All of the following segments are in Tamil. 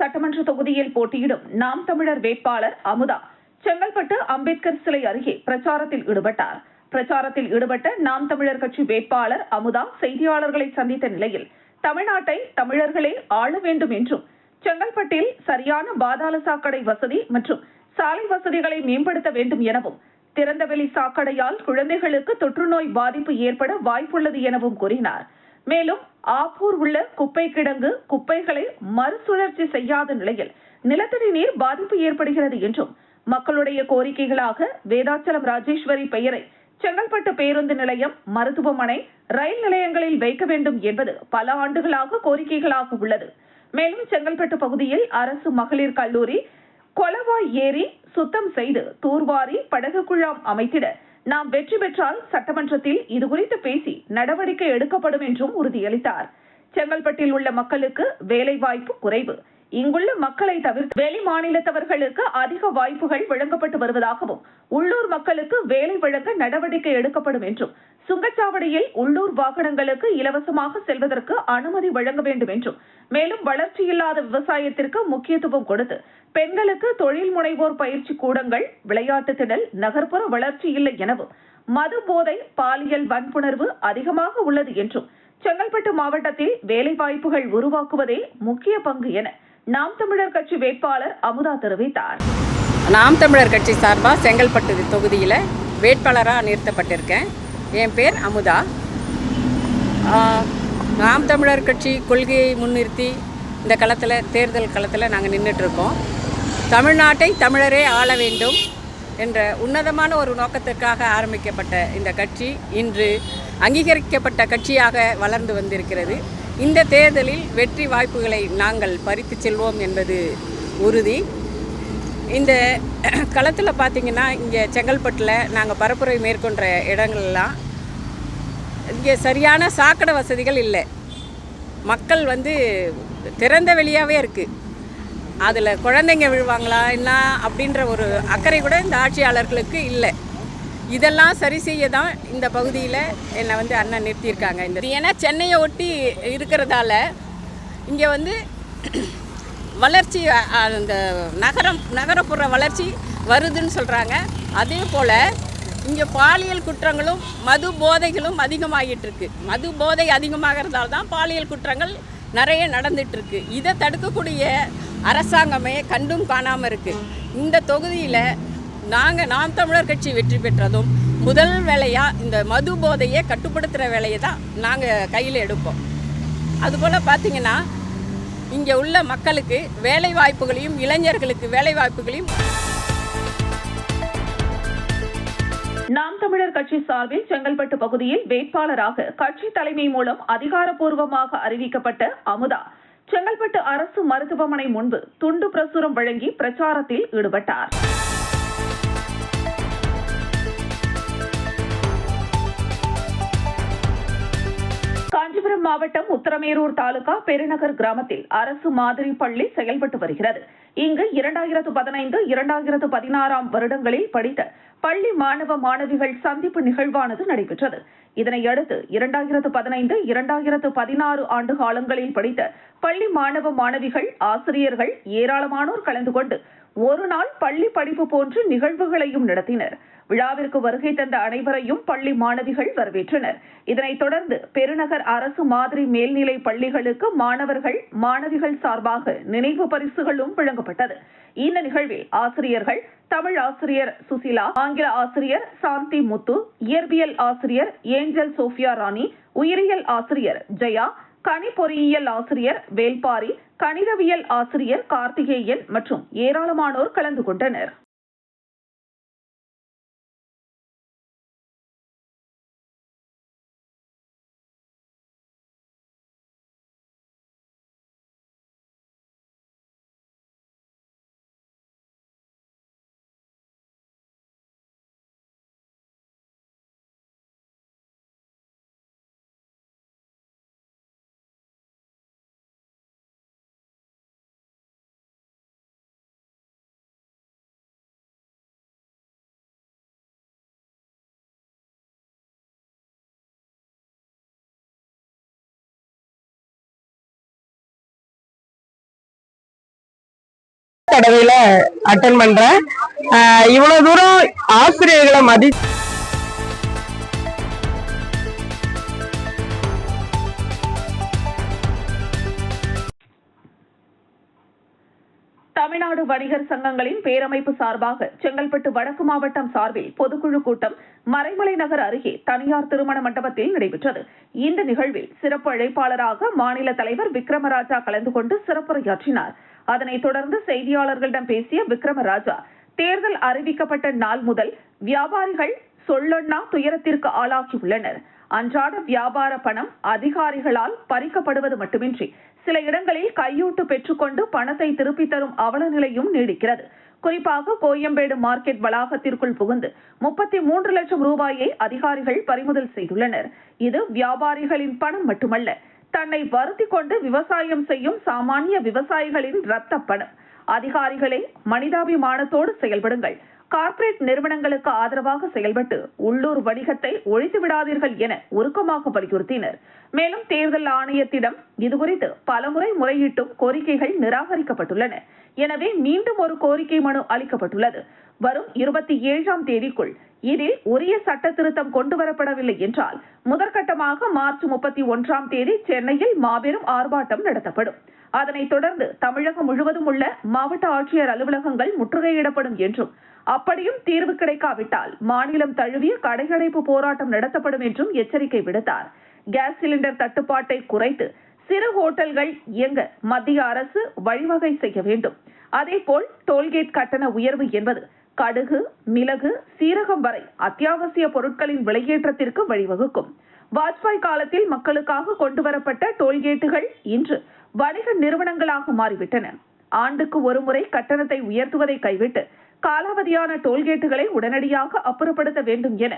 சட்டமன்ற தொகுதியில் போட்டியிடும் நாம் தமிழர் வேட்பாளர் அமுதா செங்கல்பட்டு அம்பேத்கர் சிலை அருகே பிரச்சாரத்தில் ஈடுபட்டார். பிரச்சாரத்தில் ஈடுபட்ட நாம் தமிழர் கட்சி வேட்பாளர் அமுதா செய்தியாளர்களை சந்தித்த நிலையில் தமிழ்நாட்டை தமிழர்களே ஆள வேண்டும் என்றும், செங்கல்பட்டில் சரியான பாதாள சாக்கடை வசதி மற்றும் சாலை வசதிகளை மேம்படுத்த வேண்டும் எனவும், திறந்தவெளி சாக்கடையால் குழந்தைகளுக்கு தொற்றுநோய் பாதிப்பு ஏற்பட வாய்ப்புள்ளது எனவும் கூறினார். மேலும் ஆப்பூர் உள்ள குப்பை கிடங்கு குப்பைகளை மறுசுழற்சி செய்யாத நிலையில் நிலத்தடி நீர் பாதிப்பு ஏற்படுகிறது என்றும், மக்களுடைய கோரிக்கைகளாக வேதாச்சலம் ராஜேஸ்வரி பெயரை செங்கல்பட்டு பேருந்து நிலையம், மருத்துவமனை, ரயில் நிலையங்களில் வைக்க வேண்டும் என்பது பல ஆண்டுகளாக கோரிக்கைகளாக உள்ளது. மேலும் செங்கல்பட்டு பகுதியில் அரசு மகளிர் கல்லூரி, கொலவாய் ஏரி சுத்தம் செய்து தூர்வாரி படகு குழாம் அமைத்திட நாம் வெற்றி பெற்றால் சட்டமன்றத்தில் இதுகுறித்து பேசி நடவடிக்கை எடுக்கப்படும் என்றும் உறுதியளித்தார். செங்கல்பட்டில் உள்ள மக்களுக்கு வேலைவாய்ப்பு குறைவு. இங்குள்ள மக்களை தவிர்த்து வெளி மாநிலத்தவர்களுக்கு அதிக வாய்ப்புகள் வழங்கப்பட்டு வருவதாகவும், உள்ளூர் மக்களுக்கு வேலை வழங்க நடவடிக்கை எடுக்கப்படும் என்றும், சுங்கச்சாவடியில் உள்ளூர் வாகனங்களுக்கு இலவசமாக செல்வதற்கு அனுமதி வழங்க வேண்டும் என்றும், மேலும் வளர்ச்சியில்லாத விவசாயத்திற்கு முக்கியத்துவம் கொடுத்து பெண்களுக்கு தொழில் முனைவோர் பயிற்சி கூடங்கள், விளையாட்டு திடல், நகர்ப்புற வளர்ச்சி இல்லை எனவும், மது போதை, பாலியல் வன்புணர்வு அதிகமாக உள்ளது என்றும், செங்கல்பட்டு மாவட்டத்தில் வேலைவாய்ப்புகள் உருவாக்குவதே முக்கிய பங்கு என நாம் தமிழர் கட்சி வேட்பாளர் அமுதா தெரிவித்தார். நாம் தமிழர் கட்சி சார்பாக செங்கல்பட்டு தொகுதியில் வேட்பாளராக நிறுத்தப்பட்டிருக்கேன். என் பேர் அமுதா. நாம் தமிழர் கட்சி கொள்கையை முன்னிறுத்தி இந்த தேர்தல் களத்தில் நாங்கள் நின்றுட்டுருக்கோம். தமிழ்நாட்டை தமிழரே ஆள வேண்டும் என்ற உன்னதமான ஒரு நோக்கத்திற்காக ஆரம்பிக்கப்பட்ட இந்த கட்சி இன்று அங்கீகரிக்கப்பட்ட கட்சியாக வளர்ந்து வந்திருக்கிறது. இந்த தேர்தலில் வெற்றி வாய்ப்புகளை நாங்கள் பறித்து செல்வோம் என்பது உறுதி. இந்த களத்தில் பார்த்திங்கன்னா, இங்கே செங்கல்பட்டில் நாங்கள் பரப்புரை மேற்கொண்ட இடங்கள்லாம் இங்கே சரியான சாக்கடை வசதிகள் இல்லை. மக்கள் திறந்த வெளியாகவே இருக்குது. அதில் குழந்தைங்க விழுவாங்களா என்ன அப்படின்ற ஒரு அக்கறை கூட இந்த ஆட்சியாளர்களுக்கு இல்லை. இதெல்லாம் சரி செய்ய தான் இந்த பகுதியில் என்னை அண்ணன் நிறுத்தியிருக்காங்க. ஏன்னா சென்னையை ஒட்டி இருக்கிறதால இங்கே வளர்ச்சி, அந்த நகரப்புற வளர்ச்சி வருதுன்னு சொல்கிறாங்க. அதே போல் இங்கே பாலியல் குற்றங்களும் மது போதைகளும் அதிகமாகிட்டுருக்கு. மது போதை அதிகமாகிறதால தான் பாலியல் குற்றங்கள் நிறைய நடந்துகிட்ருக்கு. இதை தடுக்கக்கூடிய அரசாங்கமே கண்டும் காணாமல் இருக்குது. இந்த தொகுதியில் நாம் தமிழர் கட்சி வெற்றி பெற்றதும் முதல் வேலையாக இந்த மது போதையை கட்டுப்படுத்துகிற வேலையை தான் நாங்கள் கையில் எடுப்போம். அதுபோல் பார்த்திங்கன்னா, இங்கே உள்ள மக்களுக்கு வேலை வாய்ப்புகளையும், இளைஞர்களுக்கு வேலை வாய்ப்புகளையும் நாம் தமிழர் கட்சி சார்பில் செங்கல்பட்டு பகுதியில் வேட்பாளராக கட்சி தலைமை மூலம் அதிகாரப்பூர்வமாக அறிவிக்கப்பட்ட அமுதா செங்கல்பட்டு அரசு மருத்துவமனை முன்பு துண்டு பிரசுரம் வழங்கி பிரச்சாரத்தில் ஈடுபட்டார். காஞ்சிபுரம் மாவட்டம் உத்தரமேரூர் தாலுகா பெருநகர் கிராமத்தில் அரசு மாதிரி பள்ளி செயல்பட்டு வருகிறது. இங்கு 2015, 2016 வருடங்களில் படித்த பள்ளி மாணவ மாணவிகள் சந்திப்பு நிகழ்வானது நடைபெற்றது. இதனையடுத்து 2015, 2016 ஆண்டு காலங்களில் படித்த பள்ளி மாணவ மாணவிகள், ஆசிரியர்கள் ஏராளமானோர் கலந்து கொண்டு ஒரு நாள் பள்ளி படிப்பு போன்று நிகழ்வுகளையும் நடத்தினர். விழாவிற்கு வருகை தந்த அனைவரையும் பள்ளி மாணவிகள் வரவேற்றனர். இதனைத் தொடர்ந்து பெருநகர் அரசு மாதிரி மேல்நிலை பள்ளிகளுக்கு மாணவிகள் சார்பாக நினைவு பரிசுகளும் வழங்கப்பட்டது. இந்த நிகழ்வில் ஆசிரியர்கள் தமிழ் ஆசிரியர் சுசிலா, ஆங்கில ஆசிரியர் சாந்தி முத்து, இயற்பியல் ஆசிரியர் ஏஞ்சல் சோஃபியா ராணி, உயிரியல் ஆசிரியர் ஜெயா, கனி பொறியியல் ஆசிரியர் வேல்பாரி, கணிதவியல் ஆசிரியர் கார்த்திகேயன் மற்றும் ஏராளமானோர் கலந்து கொண்டனர். தடவையில அட்டன் பண்றேன். இவ்வளவு தூரம் ஆசிரியர்களை தமிழ்நாடு வணிகர் சங்கங்களின் பேரமைப்பு சார்பாக செங்கல்பட்டு வடக்கு மாவட்டம் சார்பில் பொதுக்குழு கூட்டம் மறைமலை நகர் அருகே தனியார் திருமண மண்டபத்தில் நடைபெற்றது. இந்த நிகழ்வில் சிறப்பு அழைப்பாளராக மாநில தலைவர் விக்ரமராஜா கலந்து கொண்டு சிறப்புரையாற்றினார். அதனைத் தொடர்ந்து செய்தியாளர்களிடம் பேசிய விக்ரமராஜா, தேர்தல் அறிவிக்கப்பட்ட நாள் முதல் வியாபாரிகள் சொல்லொன்னா துயரத்திற்கு ஆளாகியுள்ளனர். அன்றாட வியாபார பணம் அதிகாரிகளால் பறிக்கப்படுவது மட்டுமின்றி சில இடங்களில் கையூட்டு பெற்றுக்கொண்டு பணத்தை திருப்பித் தரும் அவல நிலையும் நீடிக்கிறது. குறிப்பாக கோயம்பேடு மார்க்கெட் வளாகத்திற்குள் புகுந்து 33 லட்சம் ரூபாயை அதிகாரிகள் பறிமுதல் செய்துள்ளனர். இது வியாபாரிகளின் பணம் மட்டுமல்ல, தன்னை வருத்திக் கொண்டு விவசாயம் செய்யும் சாமானிய விவசாயிகளின் ரத்த பணம். அதிகாரிகளே மனிதாபிமானத்தோடு செயல்படுங்கள். கார்ப்பரேட் நிறுவனங்களுக்கு ஆதரவாக செயல்பட்டு உள்ளூர் வணிகத்தை ஒழித்து விடாதீர்கள் என உருக்கமாக வலியுறுத்தினர். மேலும் தேர்தல் ஆணையத்திடம் இதுகுறித்து பலமுறை முறையிட்டும் கோரிக்கைகள் நிராகரிக்கப்பட்டுள்ளன. எனவே மீண்டும் ஒரு கோரிக்கை மனு அளிக்கப்பட்டுள்ளது. வரும் 27ஆம் தேதிக்குள் இதில் உரிய சட்ட திருத்தம் கொண்டுவரப்படவில்லை என்றால் முதற்கட்டமாக மார்ச் 31ஆம் தேதி சென்னையில் மாபெரும் ஆர்ப்பாட்டம் நடத்தப்படும். அதனைத் தொடர்ந்து தமிழகம் முழுவதும் உள்ள மாவட்ட ஆட்சியர் அலுவலகங்கள் முற்றுகையிடப்படும் என்றும், அப்படியும் தீர்வு கிடைக்காவிட்டால் மாநிலம் தழுவிய கடையடைப்பு போராட்டம் நடத்தப்படும் என்றும் எச்சரிக்கை விடுத்தார். கேஸ் சிலிண்டர் தட்டுப்பாட்டை குறைத்து சிறு ஹோட்டல்கள் இயங்க மத்திய அரசு வழிவகை செய்ய வேண்டும். அதேபோல் டோல்கேட் கட்டண உயர்வு என்பது கடுகு, மிளகு, சீரகம் வரை அத்தியாவசிய பொருட்களின் விலையேற்றத்திற்கு வழிவகுக்கும். வாஜ்பாய் காலத்தில் மக்களுக்காக கொண்டுவரப்பட்ட டோல்கேட்டுகள் இன்று வணிக நிறுவனங்களாக மாறிவிட்டன. ஆண்டுக்கு ஒருமுறை கட்டணத்தை உயர்த்துவதை கைவிட்டு காலாவதியான டோல்கேட்டுகளை உடனடியாக அப்புறப்படுத்த வேண்டும் என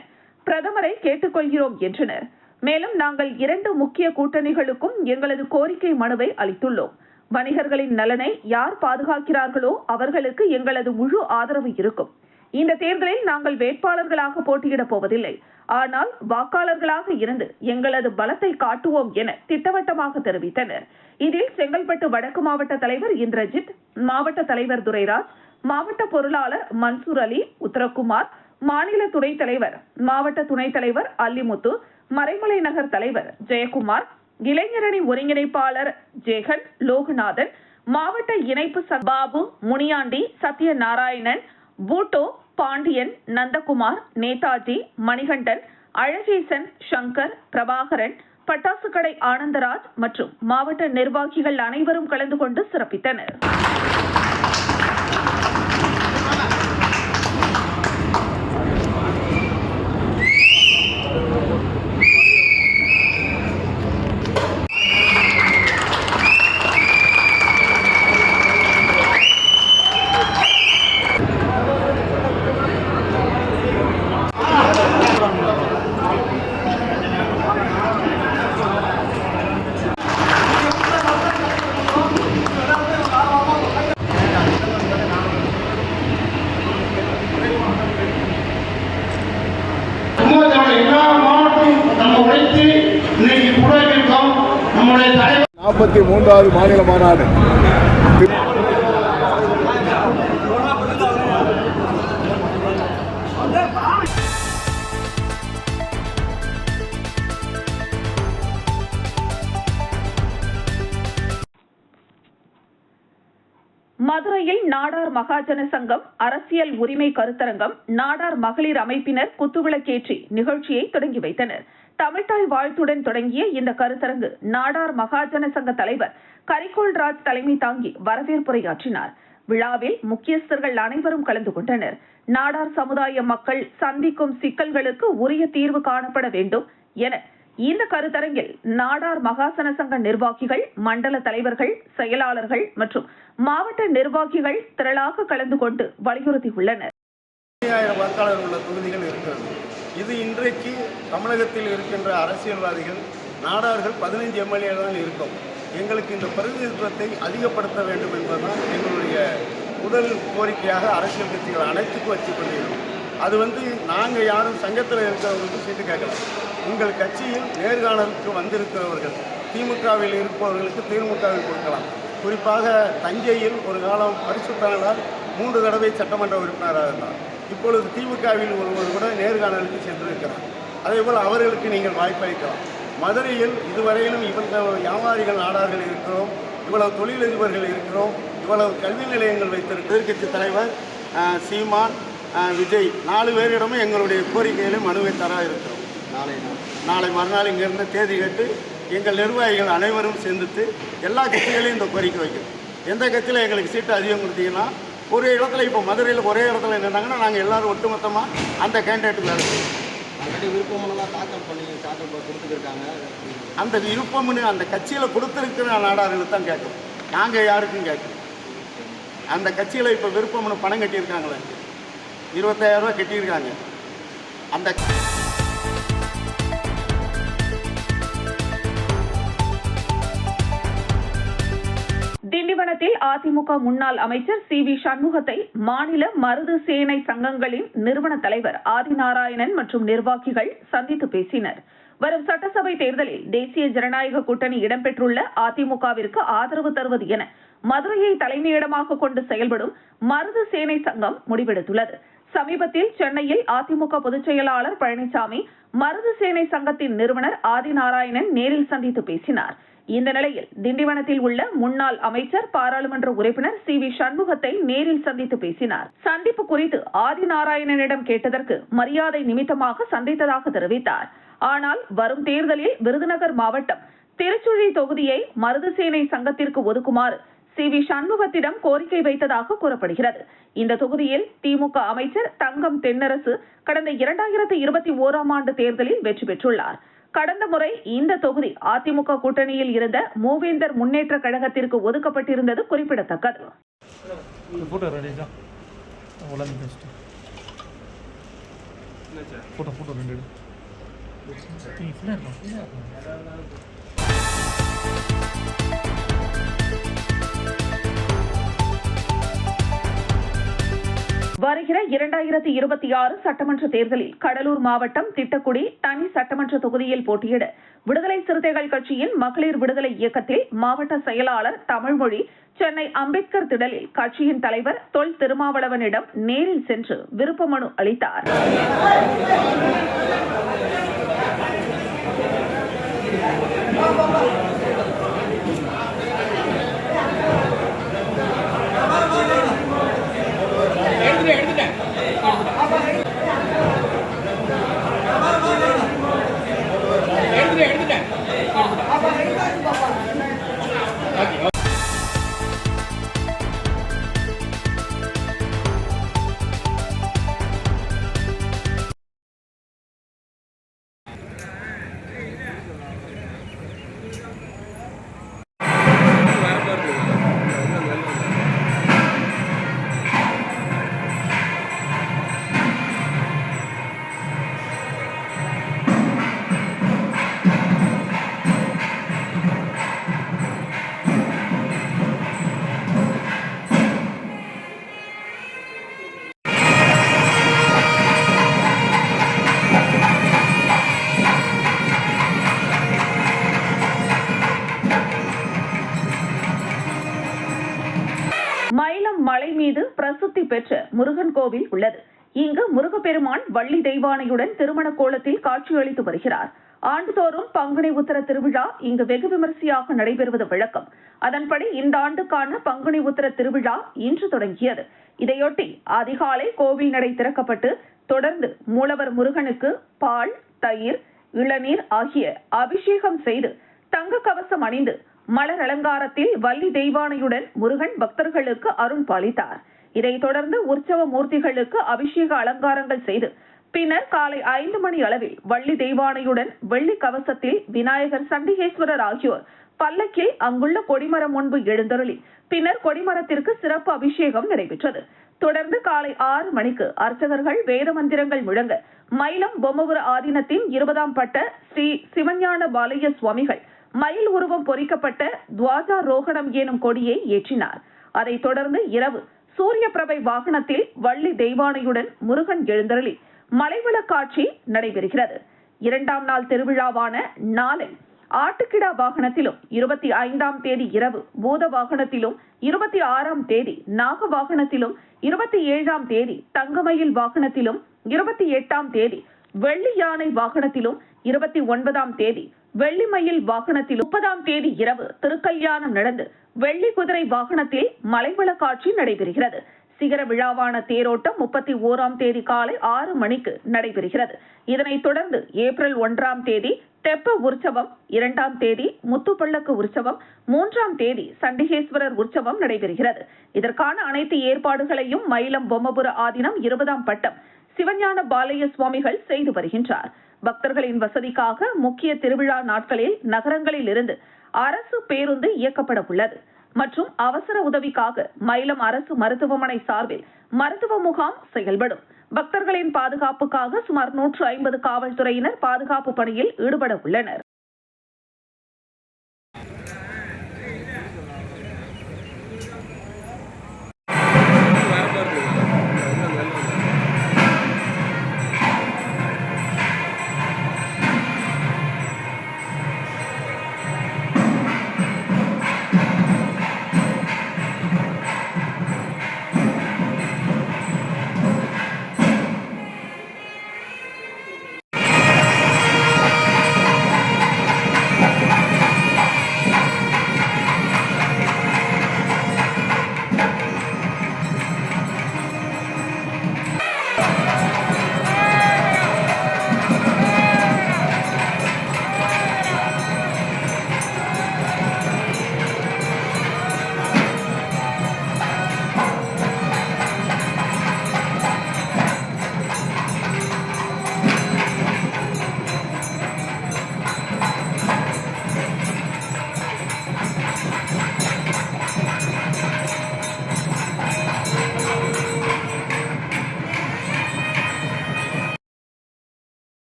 பிரதமரை கேட்டுக்கொள்கிறோம் என்றனர். மேலும் நாங்கள் 2 முக்கிய கூட்டணிகளுக்கும் எங்களது கோரிக்கை மனுவை அளித்துள்ளோம். வணிகர்களின் நலனை யார் பாதுகாக்கிறார்களோ அவர்களுக்கு எங்களது முழு ஆதரவு இருக்கும். இந்த தேர்தலில் நாங்கள் வேட்பாளர்களாக போட்டியிடப் போவதில்லை, ஆனால் வாக்காளர்களாக இருந்து எங்களது பலத்தை காட்டுவோம் என திட்டவட்டமாக தெரிவித்தனர். இதில் செங்கல்பட்டு வடக்கு மாவட்ட தலைவர் இந்திரஜித், மாவட்ட தலைவர் துரைராஜ், மாவட்ட பொருளாளர் மன்சூர் அலி, உத்தரகுமார், மாநில துணைத் தலைவர், மாவட்ட துணைத் தலைவர் அல்லிமுத்து, மறைமலை நகர் தலைவர் ஜெயக்குமார், இளைஞரணி ஒருங்கிணைப்பாளர் ஜெகன் லோகநாதன், மாவட்ட இணைப்பு பாபு, முனியாண்டி, சத்யநாராயணன், பூட்டோ, பாண்டியன், நந்தகுமார், நேதாஜி, மணிகண்டன், அழகேசன், சங்கர், பிரபாகரன், பட்டாசு கடை ஆனந்தராஜ் மற்றும் மாவட்ட நிர்வாகிகள் அனைவரும் கலந்து கொண்டு சிறப்பித்தனர். உழைத்து இன்னைக்கு உருவாக்கியிருக்கோம். நம்முடைய தலைவர் 43வது மாநில மாநாடு மதுரையில் நாடார் மகாஜன சங்கம் அரசியல் உரிமை கருத்தரங்கம், நாடார் மகளிர் அமைப்பினர் குத்துவிளக்கேற்றி நிகழ்ச்சியை தொடங்கி வைத்தனர். தமிழ்தாய் வாழ்த்துடன் தொடங்கிய இந்த கருத்தரங்கு நாடார் மகாஜன சங்க தலைவர் கரிகோல் ராஜ் தலைமை தாங்கி வரவேற்புரையாற்றினார். விழாவில் முக்கியஸ்தர்கள் அனைவரும் கலந்து கொண்டனர். நாடார் சமுதாய மக்கள் சந்திக்கும் சிக்கல்களுக்கு உரிய தீர்வு காணப்பட வேண்டும் என இந்த கருத்தரங்கில் நாடார் மகாசன சங்க நிர்வாகிகள், மண்டல தலைவர்கள், செயலாளர்கள் மற்றும் மாவட்ட நிர்வாகிகள் திரளாக கலந்து கொண்டு வலியுறுத்தியுள்ளனர். 5000 வாக்காளர் உள்ள தொகுதிகள் இருக்கிறது. இது இன்றைக்கு தமிழகத்தில் இருக்கின்ற அரசியல்வாதிகள் நாடார்கள் 15 எம்எல்ஏ தான் இருக்கும். எங்களுக்கு இந்த பிரதிநிதித்துவத்தை அதிகப்படுத்த வேண்டும் என்பதுதான் எங்களுடைய முதல் கோரிக்கையாக அரசியல் கட்சிகள் அனைத்துக்கும் வச்சு கொண்டிருக்கிறோம். அது நாங்கள் யாரும் சங்கத்தில் இருக்கிறவங்களுக்கு சீட்டு கேட்கலாம். உங்கள் கட்சியில் நேர்காணலுக்கு வந்திருக்கிறவர்கள் திமுகவில் இருப்பவர்களுக்கு திமுகவில் கொடுக்கலாம், குறிப்பாக தஞ்சையில் ஒரு காலம் பரிசுத்தனால் 3 தடவை சட்டமன்ற உறுப்பினராக இருந்தார். இப்பொழுது திமுகவில் ஒருவர் கூட நேர்காணலுக்கு சென்றிருக்கிறார். அதேபோல் அவர்களுக்கு நீங்கள் வாய்ப்பளிக்கலாம். மதுரையில் இதுவரையிலும் இவர்கள் வியாபாரிகள் நாடார்கள் இருக்கிறோம், இவ்வளவு தொழிலதிபர்கள் இருக்கிறோம், இவ்வளவு கல்வி நிலையங்கள் வைத்திருக்க எதிர்க்கட்சி தலைவர் சீமான், விஜய் 4 பேரிடமும் எங்களுடைய கோரிக்கைகளை மனுவை தர இருக்கிறோம். நாளை மறுநாள் இங்கிருந்து தேதி கேட்டு எங்கள் நிர்வாகிகள் அனைவரும் சேர்ந்துட்டு எல்லா கட்சிகளையும் இந்த கோரிக்கை வைக்கிறோம். எந்த கட்சியில் எங்களுக்கு சீட்டு அதிகம் கொடுத்தீங்கன்னா ஒரு இடத்துல இப்போ மதுரையில் ஒரே இடத்துல நின்றாங்கன்னா நாங்கள் எல்லோரும் ஒட்டுமொத்தமாக அந்த கேண்டிடேட்டுக்கு வேலை செய்வோம். விருப்பமெல்லாம் தாக்கல் கொடுத்துருக்காங்க. அந்த விருப்பம்னு அந்த கட்சியில் கொடுத்துருக்கிற நாடார்களுக்கு தான் கேட்கும், நாங்கள் யாருக்கும் கேட்கும். அந்த கட்சியில் இப்போ விருப்பம்னு பணம் கட்டியிருக்காங்களே, 25,000 ரூபா கட்டியிருக்காங்க. அந்த திண்டிவனத்தில் அதிமுக முன்னாள் அமைச்சர் சி.வி. சண்முகத்தை மாநில மருது சேனை சங்கங்களின் நிறுவன தலைவர் ஆதிநாராயணன் மற்றும் நிர்வாகிகள் சந்தித்து பேசினர். வரும் சட்டசபை தேர்தலில் தேசிய ஜனநாயக கூட்டணி இடம்பெற்றுள்ள அதிமுகவிற்கு ஆதரவு தருவது என மதுரையை தலைமையிடமாக கொண்டு செயல்படும் மருது சேனை சங்கம் முடிவெடுத்துள்ளது. சமீபத்தில் சென்னையில் அதிமுக பொதுச் செயலாளர் பழனிசாமி மருது சேனை சங்கத்தின் நிறுவனர் ஆதிநாராயணன் நேரில் சந்தித்து பேசினார். இந்த நிலையில் திண்டிவனத்தில் உள்ள முன்னாள் அமைச்சர் பாராளுமன்ற உறுப்பினர் சி.வி. சண்முகத்தை நேரில் சந்தித்து பேசினார். சந்திப்பு குறித்து ஆதிநாராயணனிடம் கேட்டதற்கு மரியாதை நிமித்தமாக சந்தித்ததாக தெரிவித்தார். ஆனால் வரும் தேர்தலில் விருதுநகர் மாவட்டம் திருச்சுழி தொகுதியை மருதுசேனை சங்கத்திற்கு ஒதுக்குமாறு சி.வி. சண்முகத்திடம் கோரிக்கை வைத்ததாக கூறப்படுகிறது. இந்த தொகுதியில் திமுக அமைச்சர் தங்கம் தென்னரசு கடந்த 2021ஆம் ஆண்டு தேர்தலில் வெற்றி பெற்றுள்ளார். கடந்த முறை இந்த தொகுதி அதிமுக கூட்டணியில் இருந்த மூவேந்தர் முன்னேற்ற கழகத்திற்கு ஒதுக்கப்பட்டிருந்தது குறிப்பிடத்தக்கது. வருகிற 2026 சட்டமன்ற தேர்தலில் கடலூர் மாவட்டம் திட்டக்குடி தனி சட்டமன்ற தொகுதியில் போட்டியிட விடுதலை சிறுத்தைகள் கட்சியின் மகளிர் விடுதலை இயக்கத்தில் மாவட்ட செயலாளர் தமிழ்மொழி சென்னை அம்பேத்கர் திடலில் கட்சியின் தலைவர் தொல் திருமாவளவனிடம் நேரில் சென்று விருப்ப மனு அளித்தார். மயிலம் மலை மீது பிரசித்தி பெற்ற முருகன் கோவில் உள்ளது. இங்கு முருகப்பெருமான் வள்ளி தெய்வானையுடன் திருமண கோலத்தில் காட்சியளித்து வருகிறார். ஆண்டுதோறும் பங்குனி உத்திர திருவிழா இங்கு வெகு விமரிசையாக நடைபெறுவது வழக்கம். அதன்படி இந்த ஆண்டுக்கான பங்குனி உத்திர திருவிழா இன்று தொடங்கியது. இதையொட்டி அதிகாலை கோவில் நடை திறக்கப்பட்டு தொடர்ந்து மூலவர் முருகனுக்கு பால், தயிர், இளநீர் ஆகிய அபிஷேகம் செய்து தங்க கவசம் அணிந்து மலர் அலங்காரத்தில் வள்ளி தெய்வானையுடன் முருகன் பக்தர்களுக்கு அருள் பாலித்தார். இதைத் தொடர்ந்து உற்சவ மூர்த்திகளுக்கு அபிஷேக அலங்காரங்கள் செய்து பின்னர் காலை 5 மணி அளவில் வள்ளி தெய்வானையுடன் வெள்ளி கவசத்தில் விநாயகர், சண்டிகேஸ்வரர் ஆகியோர் பல்லக்கில் அங்குள்ள கொடிமரம் முன்பு எழுந்தருளி பின்னர் கொடிமரத்திற்கு சிறப்பு அபிஷேகம் நடைபெற்றது. தொடர்ந்து காலை 6 மணிக்கு அர்ச்சகர்கள் வேத மந்திரங்கள் முழங்க மயிலம் பொம்மபுர ஆதீனத்தின் 20ஆம் பட்ட ஸ்ரீ சிவஞான பாலய்ய சுவாமிகள் மயில் உருவம் பொறிக்கப்பட்ட துவாஜாரோகணம் எனும் கொடியை ஏற்றினார். அதைத் தொடர்ந்து இரவு சூரிய பிரபை வாகனத்தில் வள்ளி தெய்வானையுடன் முருகன் எழுந்தருளி மலைவள காட்சி நடைபெறுகிறது. 2ஆம் நாள் திருவிழாவான நாளை ஆட்டுக்கிடா வாகனத்திலும் 25ஆம் தேதி இரவு பூத வாகனத்திலும் 26ஆம் தேதி நாக வாகனத்திலும் 27ஆம் தேதி தங்கமயில் வாகனத்திலும் 28ஆம் தேதி வெள்ளி யானை வாகனத்திலும் 29ஆம் தேதி வெள்ளிமயில் வாகனத்திலும் 30ஆம் தேதி இரவு திருக்கல்யாணம் நடந்து வெள்ளி குதிரை வாகனத்தில் மலைவள காட்சி நடைபெறுகிறது. சிகர விழாவான தேரோட்டம் 31ஆம் தேதி காலை 6 மணிக்கு நடைபெறுகிறது. இதனைத் தொடர்ந்து ஏப்ரல் 1ஆம் தேதி தெப்ப உற்சவம், 2ஆம் தேதி முத்துப்பள்ளக்கு உற்சவம், 3ஆம் தேதி சண்டிகேஸ்வரர் உற்சவம் நடைபெறுகிறது. இதற்கான அனைத்து ஏற்பாடுகளையும் மயிலம் பொம்மபுர ஆதீனம் 20ஆம் பட்டம் சிவஞான பாலய சுவாமிகள் செய்து வருகின்றார். பக்தர்களின் வசதிக்காக முக்கிய திருவிழா நாட்களில் நகரங்களில் இருந்து அரசு பேருந்து இயக்கப்பட உள்ளது மற்றும் அவசர உதவிக்காக மயிலம் அரசு மருத்துவமனை சார்பில் மருத்துவ முகாம் செயல்படும். பக்தர்களின் பாதுகாப்புக்காக சுமார் 150 காவல்துறையினர் பாதுகாப்பு பணியில் ஈடுபட உள்ளனர்.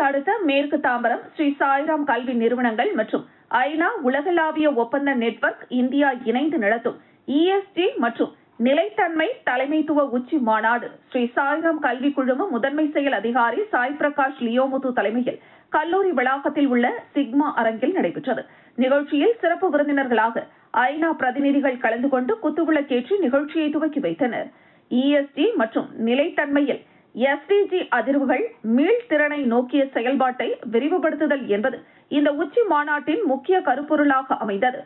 அடுத்த மேற்கு தாம்பரம் ஸ்ரீ சாய்ராம் கல்வி நிறுவனங்கள் மற்றும் ஐநா உலகளாவிய ஒப்பந்த நெட்வொர்க் இந்தியா இணைந்து நடத்தும் ESG மற்றும் நிலைத்தன்மை தலைமைத்துவ உச்சி மாநாடு ஸ்ரீ சாய்ராம் கல்வி குழும முதன்மை செயல் அதிகாரி சாய் பிரகாஷ் லியோமுத்து தலைமையில் கல்லூரி வளாகத்தில் உள்ள சிக்மா அரங்கில் நடைபெற்றது. நிகழ்ச்சியில் சிறப்பு விருந்தினர்களாக ஐநா பிரதிநிதிகள் கலந்து கொண்டு குத்துவிளக்கேற்றி நிகழ்ச்சியை துவக்கி வைத்தனர். ESG மற்றும் நிலைத்தன்மையில் SDG அதிர்வுகள் மீள்திறனை நோக்கிய செயல்பாட்டை விரிவுபடுத்துதல் என்பது இந்த உச்சி மாநாட்டின் முக்கிய கருப்பொருளாக அமைந்தது.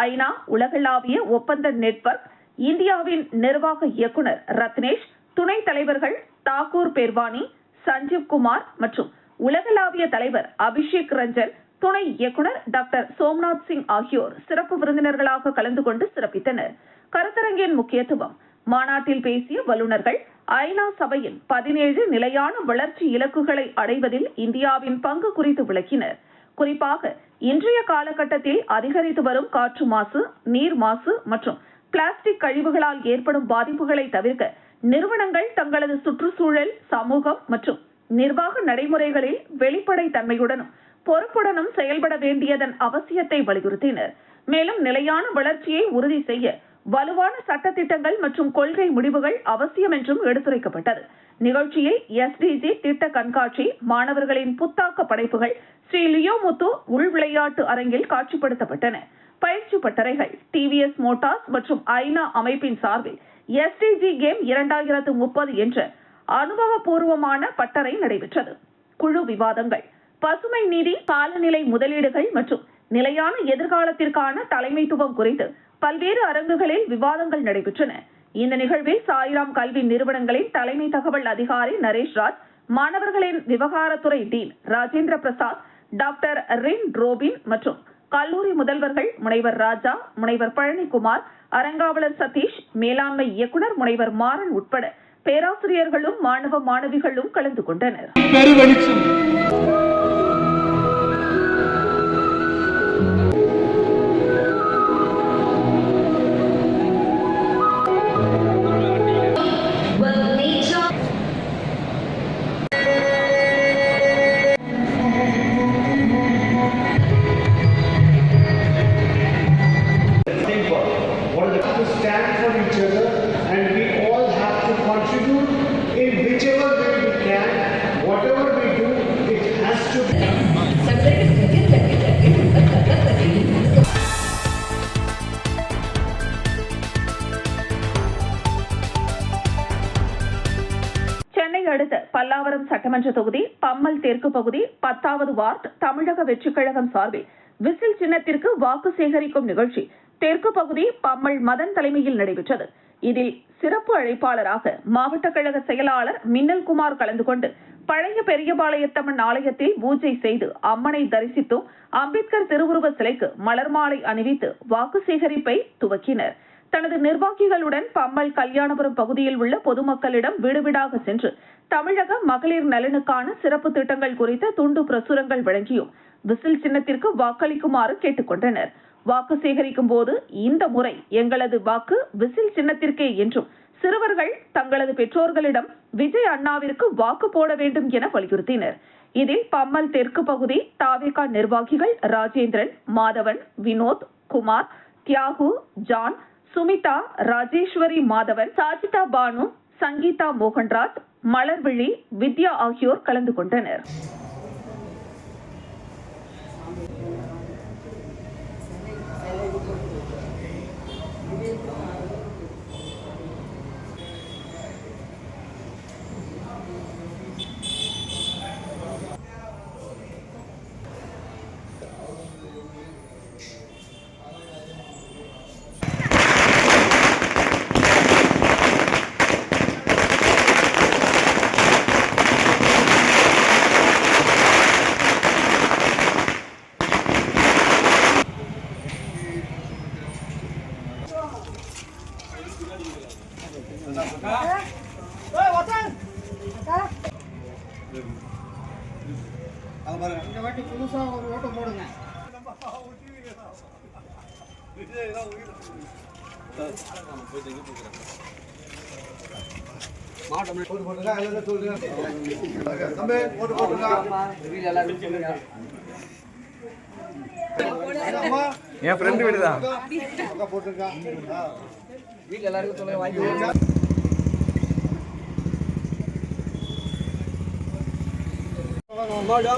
ஐநா உலகளாவிய ஒப்பந்த நெட்வொர்க் இந்தியாவின் நிர்வாக இயக்குனர் ரத்னேஷ், துணைத் தலைவர்கள் தாக்கூர் பெர்வானி, சஞ்சீவ் குமார் மற்றும் உலகளாவிய தலைவர் அபிஷேக் ரஞ்சன், துணை இயக்குனர் டாக்டர் சோம்நாத் சிங் ஆகியோர் சிறப்பு விருந்தினர்களாக கலந்து கொண்டு சிறப்பித்தனர். கருத்தரங்கின் முக்கியத்துவம் மாநாட்டில் பேசிய வல்லுநர்கள் ஐநா சபையின் 17 நிலையான வளர்ச்சி இலக்குகளை அடைவதில் இந்தியாவின் பங்கு குறித்து விளக்கினர். குறிப்பாக இன்றைய காலகட்டத்தில் அதிகரித்து வரும் காற்று மாசு, நீர் மாசு மற்றும் பிளாஸ்டிக் கழிவுகளால் ஏற்படும் பாதிப்புகளை தவிர்க்க நிறுவனங்கள் தங்களது சுற்றுச்சூழல், சமூகம் மற்றும் நிர்வாக நடைமுறைகளில் வெளிப்படை தன்மையுடனும் பொறுப்புடனும் செயல்பட வேண்டியதன் அவசியத்தை வலியுறுத்தினர். மேலும் நிலையான வளர்ச்சியை உறுதி செய்ய வலுவான சட்டத்திட்டங்கள் மற்றும் கொள்கை முடிவுகள் அவசியம் என்றும் எடுத்துரைக்கப்பட்டது. நிகழ்ச்சியில் SDG திட்ட கண்காட்சி, மாணவர்களின் புத்தாக்க படைப்புகள் ஸ்ரீ லியோமுத்து உள் விளையாட்டு அரங்கில் காட்சிப்படுத்தப்பட்டன. பயிற்சி பட்டறைகள், TVS மோட்டார்ஸ் மற்றும் ஐநா அமைப்பின் சார்பில் SDG கேம் 2030 என்ற அனுபவபூர்வமான பட்டறை நடைபெற்றது. குழு விவாதங்கள், பசுமை நிதி, காலநிலை முதலீடுகள் மற்றும் நிலையான எதிர்காலத்திற்கான தலைமைத்துவம் குறித்து பல்வேறு அரங்குகளில் விவாதங்கள் நடைபெற்றன. இந்த நிகழ்வில் சாய்ராம் கல்வி நிறுவனங்களின் தலைமை தகவல் அதிகாரி நரேஷ் ராஜ், மாணவர்களின் விவகாரத்துறை டீன் ராஜேந்திர பிரசாத், டாக்டர் ரின் ரோபின் மற்றும் கல்லூரி முதல்வர்கள் முனைவர் ராஜா, முனைவர் பழனிக்குமார், அரங்காவலர் சதீஷ், மேலாண்மை இயக்குனர் முனைவர் மாறன் உட்பட பேராசிரியர்களும் மாணவ மாணவிகளும் கலந்து கொண்டனர். பல்லாவரம் சட்டமன்ற தொகுதி பம்மல் தெற்கு பகுதி 10வது வார்டு தமிழக வெற்றிக் கழகம் சார்பில் விசில் சின்னத்திற்கு வாக்கு சேகரிக்கும் நிகழ்ச்சி தெற்கு பகுதி பம்மல் மதன் தலைமையில் நடைபெற்றது. இதில் சிறப்பு அழைப்பாளராக மாவட்ட கழக செயலாளர் மின்னல்குமார் கலந்து கொண்டு பழைய பெரியபாளையத்தம்மன் ஆலயத்தில் பூஜை செய்து அம்மனை தரிசித்தும் அம்பேத்கர் திருவுருவ சிலைக்கு மலர் மாலை அணிவித்து வாக்கு சேகரிப்பை துவக்கினர். தனது நிர்வாகிகளுடன் பம்மல் கல்யாணபுரம் பகுதியில் உள்ள பொதுமக்களிடம் வீடு வீடாக சென்று தமிழக மகளிர் நலனுக்கான சிறப்பு திட்டங்கள் குறித்த துண்டு பிரசுரங்கள் வழங்கியும் விசில் சின்னத்திற்கு வாக்களிக்குமாறு கேட்டுக் கொண்டனர். வாக்கு சேகரிக்கும் போது இந்த முறை எங்களது வாக்கு விசில் சின்னத்திற்கே என்றும் சிறுவர்கள் தங்களது பெற்றோர்களிடம் விஜய் அண்ணாவிற்கு வாக்கு போட வேண்டும் என வலியுறுத்தினர். இதில் பம்மல் தெற்கு பகுதி தாவேகா நிர்வாகிகள் ராஜேந்திரன், மாதவன், வினோத், குமார், தியாகு, ஜான், சுமிதா, ராஜேஸ்வரி மாதவன், சாஜிதா பானு, சங்கீதா மோகன்ராஜ், மலர்விழி, வித்யா ஆகியோர் கலந்து கொண்டனர். இந்த வாட்டி புதுசா ஒரு ஓட்டு போடுங்க. என் ஃப்ரெண்டு வீடு தான். வீட்டில் எல்லாருக்கும் சொல்லுங்க வாங்கி வாங்க. வாங்க